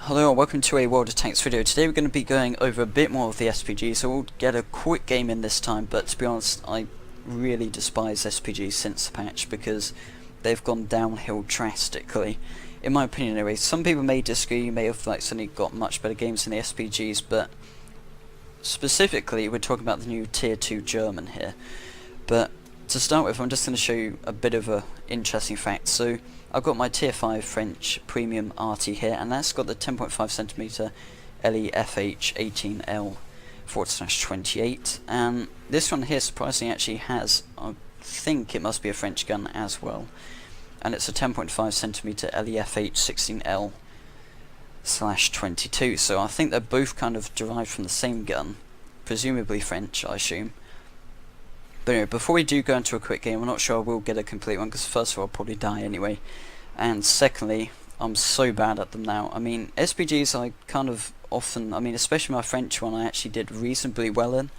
Hello and welcome to a World of Tanks video. Today we're going to be going over a bit more of the SPG, so we'll get a quick game in this time, but to be honest, I really despise SPG since the patch because they've gone downhill drastically. In my opinion anyway, some people may disagree, you may have suddenly got much better games than the SPGs, but specifically we're talking about the new Tier 2 German here. But to start with, I'm just going to show you a bit of a interesting fact. So I've got my Tier 5 French Premium RT here, and that's got the 10.5cm LEFH 18L/28, and this one here surprisingly actually has, I think it must be a French gun as well, and it's a 10.5cm LEFH 16L/22, so I think they're both kind of derived from the same gun, presumably French, I assume. But anyway, before we do go into a quick game, I'm not sure I will get a complete one, because first of all I'll probably die anyway, and secondly, I'm so bad at them now. I mean, SPGs I kind of often, especially my French one I actually did reasonably well in,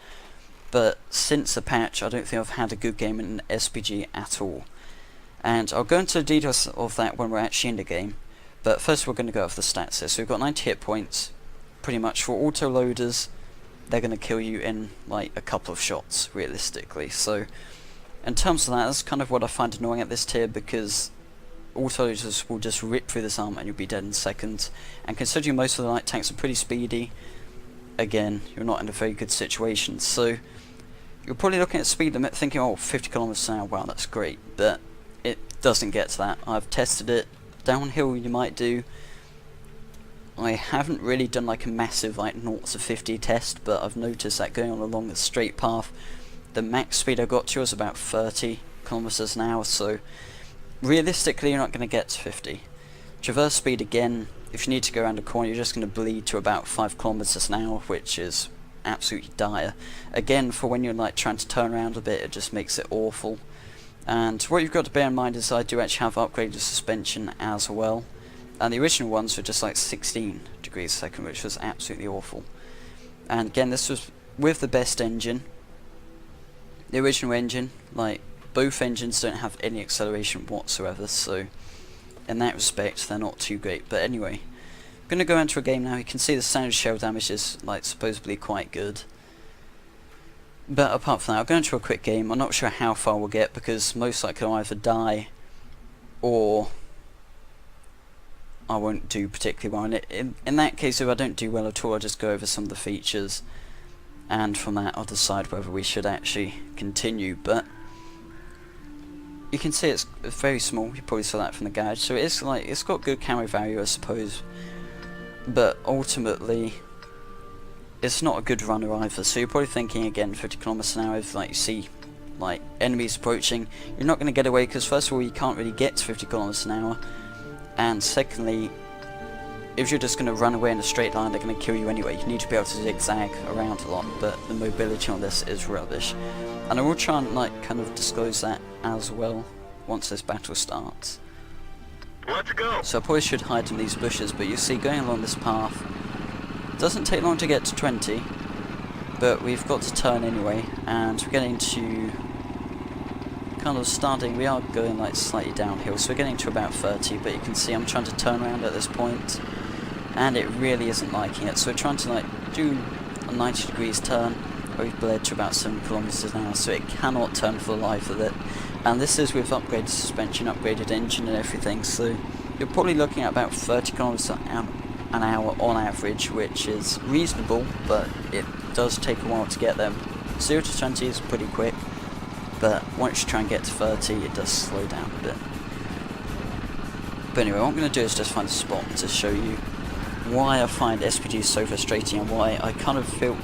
but since the patch I don't think I've had a good game in SPG at all. And I'll go into the details of that when we're actually in the game, but first we're going to go over the stats here. So we've got 90 hit points, pretty much for auto loaders. They're going to kill you in like a couple of shots, realistically. So in terms of that, that's kind of what I find annoying at this tier, because auto-loaders will just rip through this armor and you'll be dead in seconds. And considering most of the light tanks are pretty speedy, again, you're not in a very good situation. So you're probably looking at speed limit thinking, oh, 50 kilometers an hour, wow, that's great. But it doesn't get to that. I've tested it. Downhill you might do. I haven't really done like a massive 0 to 50 test, but I've noticed that going on along the straight path, the max speed I got to was about 30 kilometers an hour, so realistically you're not going to get to 50. Traverse speed again, if you need to go around a corner you're just going to bleed to about 5 kilometers an hour, which is absolutely dire. Again, for when you're like trying to turn around a bit, it just makes it awful. And what you've got to bear in mind is I do actually have upgraded suspension as well. And the original ones were just like 16 degrees a second, which was absolutely awful. And again, this was with the best engine. The original engine, like, both engines don't have any acceleration whatsoever, so in that respect, they're not too great. But anyway, I'm going to go into a game now. You can see the standard shell damage is, like, supposedly quite good. But apart from that, I'll go into a quick game. I'm not sure how far we'll get, because most likely I'll either die, or I won't do particularly well. And in that case, if I don't do well at all, I'll just go over some of the features, and from that I'll decide whether we should actually continue. But you can see it's very small, you probably saw that from the gauge, so it's like, it's got good camo value I suppose, but ultimately it's not a good runner either. So you're probably thinking again 50 kilometers an hour, if like you see like enemies approaching, you're not going to get away, because first of all you can't really get to 50 kilometers an hour, and secondly, if you're just going to run away in a straight line, they're going to kill you anyway. You need to be able to zigzag around a lot, but the mobility on this is rubbish. And I will try and like kind of disclose that as well once this battle starts. Let's go. So I probably should hide in these bushes, but you see going along this path, it doesn't take long to get to 20, but we've got to turn anyway, and we're getting to kind of starting, we are going like slightly downhill, so we're getting to about 30, but you can see I'm trying to turn around at this point, and it really isn't liking it. So we're trying to like do a 90 degrees turn, we've bled to about 7 kilometers an hour, so it cannot turn for the life of it. And this is with upgraded suspension, upgraded engine and everything, so you're probably looking at about 30 kilometers an hour on average, which is reasonable, but it does take a while to get them. 0 to 20 is pretty quick, but once you try and get to 30 it does slow down a bit. But anyway, what I'm going to do is just find a spot to show you why I find SPGs so frustrating, and why I kind of feel,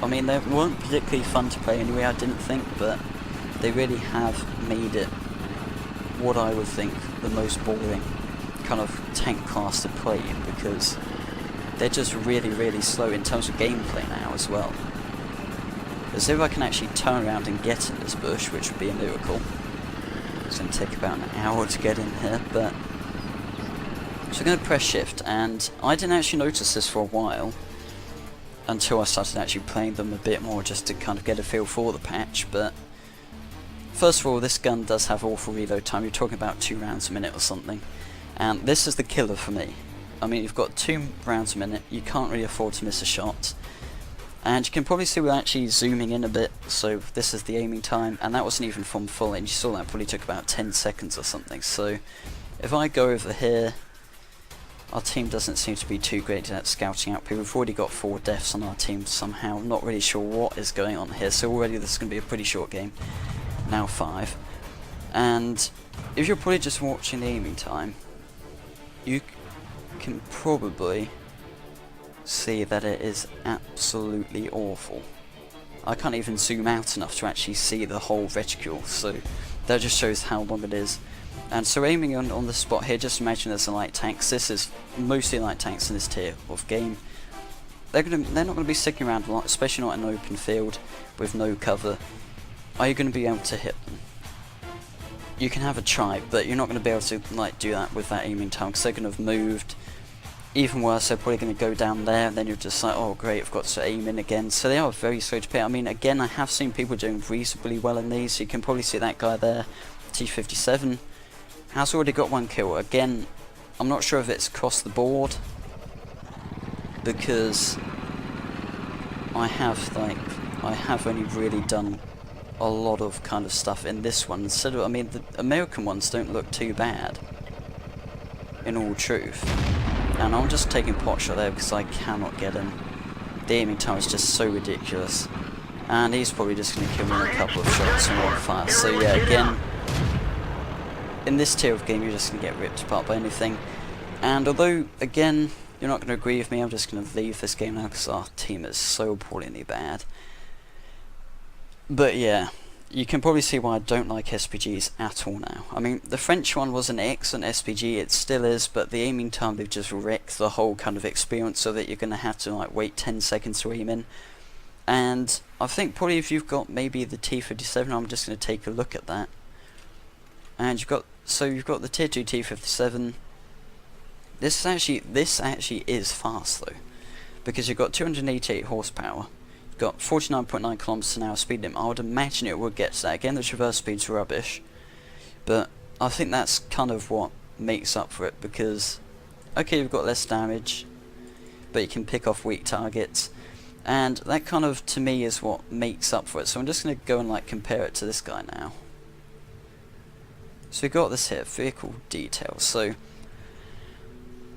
they weren't particularly fun to play anyway, I didn't think, but they really have made it what I would think the most boring kind of tank class to play in, because they're just really slow in terms of gameplay now as well. As if I can actually turn around and get in this bush, which would be a miracle. It's going to take about an hour to get in here, but so I'm going to press shift, and I didn't actually notice this for a while until I started actually playing them a bit more, just to kind of get a feel for the patch. But first of all, this gun does have awful reload time. You're talking about 2 rounds a minute or something, and this is the killer for me. I mean, you've got 2 rounds a minute, you can't really afford to miss a shot. And you can probably see we're actually zooming in a bit, so this is the aiming time, and that wasn't even from full, and you saw that probably took about 10 seconds or something. So if I go over here, our team doesn't seem to be too great at scouting out people. We've already got 4 deaths on our team somehow, not really sure what is going on here, so already this is going to be a pretty short game. Now 5. And if you're probably just watching the aiming time, you can probably see that it is absolutely awful. I can't even zoom out enough to actually see the whole reticule, so that just shows how long it is. And so aiming on the spot here, just imagine there's some light tanks. This is mostly light tanks in this tier of game. They're not going to be sticking around a lot, especially not in an open field with no cover. Are you going to be able to hit them? You can have a try, but you're not going to be able to like do that with that aiming time, because they're going to have moved. Even worse, they're probably going to go down there, and then you're just like, oh great, I've got to aim in again. So they are very slow to pick. I mean, again, I have seen people doing reasonably well in these. So you can probably see that guy there, T57, has already got 1 kill. Again, I'm not sure if it's across the board, because I have only really done a lot of kind of stuff in this one. Instead of, I mean, the American ones don't look too bad, in all truth. And I'm just taking pot shot there because I cannot get him. The aiming time is just so ridiculous. And he's probably just going to kill me in a couple of shots and one fire. So yeah, again, in this tier of game you're just going to get ripped apart by anything. And although, again, you're not going to agree with me, I'm just going to leave this game now because our team is so appallingly bad. But yeah, you can probably see why I don't like SPGs at all now. I mean, the French one was an excellent SPG, it still is, but the aiming time, they've just wrecked the whole kind of experience, so that you're going to have to like wait 10 seconds to aim in. And I think probably if you've got maybe the T57, I'm just going to take a look at that. And you've got the tier 2 T57. This actually is fast though, because you've got 288 horsepower. Got 49.9 kilometers an hour speed limit. I would imagine it would get to that. Again, the traverse speed's rubbish, but I think that's kind of what makes up for it, because okay, you've got less damage, but you can pick off weak targets, and that kind of, to me, is what makes up for it. So I'm just going to go and like compare it to this guy now. So we've got this here, vehicle details. So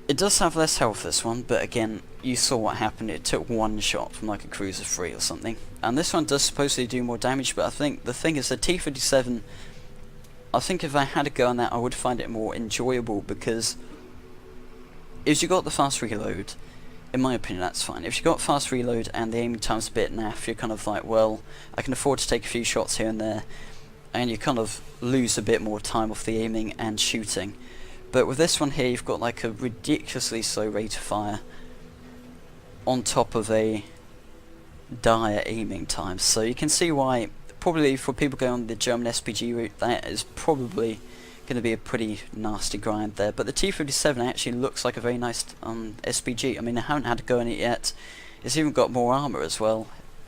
it does have less health, this one, but again, you saw what happened. It took 1 shot from like a cruiser 3 or something. And this one does supposedly do more damage, but I think the thing is the T57, I think if I had a go on that, I would find it more enjoyable, because if you got the fast reload, in my opinion, that's fine. If you got fast reload and the aiming time's a bit naff, you're kind of like, well, I can afford to take a few shots here and there, and you kind of lose a bit more time off the aiming and shooting. But with this one here, you've got like a ridiculously slow rate of fire on top of a dire aiming time. So you can see why, probably for people going on the German SPG route, that is probably going to be a pretty nasty grind there. But the T57 actually looks like a very nice SPG. I mean, I haven't had to go in it yet. It's even got more armor as well,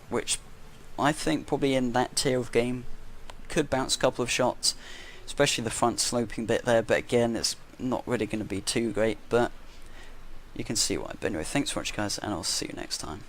which I think probably in that tier of game could bounce a couple of shots, especially the front sloping bit there. But again, it's not really going to be too great, but you can see why. But anyway, thanks for watching guys, and I'll see you next time.